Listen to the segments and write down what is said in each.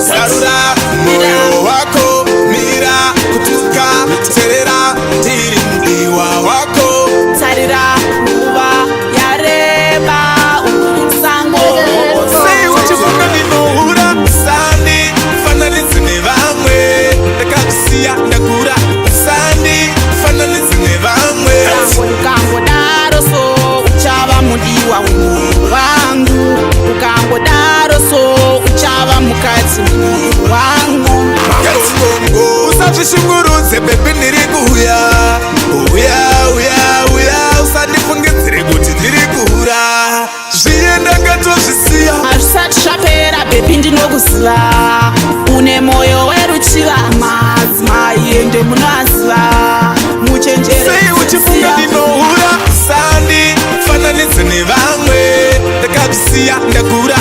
Sarura moyo wako, mira kutuka, terera tirimbiwa wako, tarira uwa yareba sango. Say what you want to know, ura sandi fananizi ne bamwe, ndakabisiya ndakura sandi fananizi ne bamwe. Ukango daro so uchaba mudiwa wangu, ukango daro so uchaba mukati wangu. Usazvishunguruze baby ndiri kuuya, uya uya uya, usandifungidzire kuti ndiri kuhura, zviye ndakatozvisiya. Hazvisati zvapera baby ndinokuziva, une moyo weruchiva, madzimai ende munoaziva, muchenjere. Sei uchifunga ndinohura sandi fananidze nevamwe, ndakabvisiya ndakura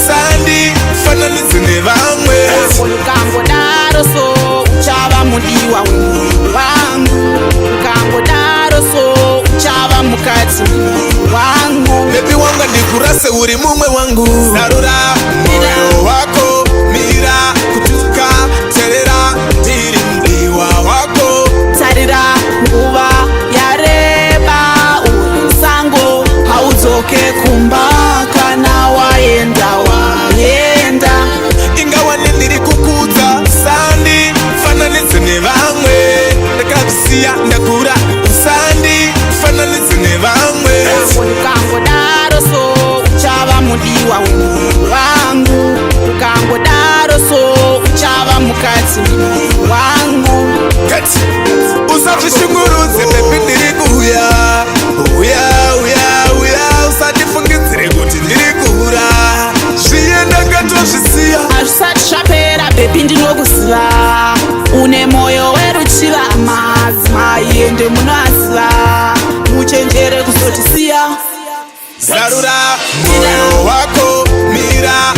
sandi fananidze nevamwe. Ukangodaro so uchava mudiwa wangu, ukangodaro so uchava mukati wangu. Baby wanga ndikurase uri mumwe wangu, sarura moyo wako, mira kutuka, terera tirimbiwa wako, tarira nguva yareba sango, haudzoke kumba kana waenda waenda. Ingawa ndiri kukudza sandi fananidze nevamwe, ndakabvisiya ndakura sandi fananidze nevamwe. Ukangodaro so uchava mudiwa wangu, ukangodaro so uchava mukati wangu. Usazvishungurudze baby ndiri kuuya, uya uya uya, usandifungidzire kuti ndiri kuhura, zviye ndakatozvisiya. Hazvisati zvapera baby ndinokuziva, une moyo weruchiva, madzimai ende munoaziva, muchenjere kuzotisiya. Sarura moyo wako, mira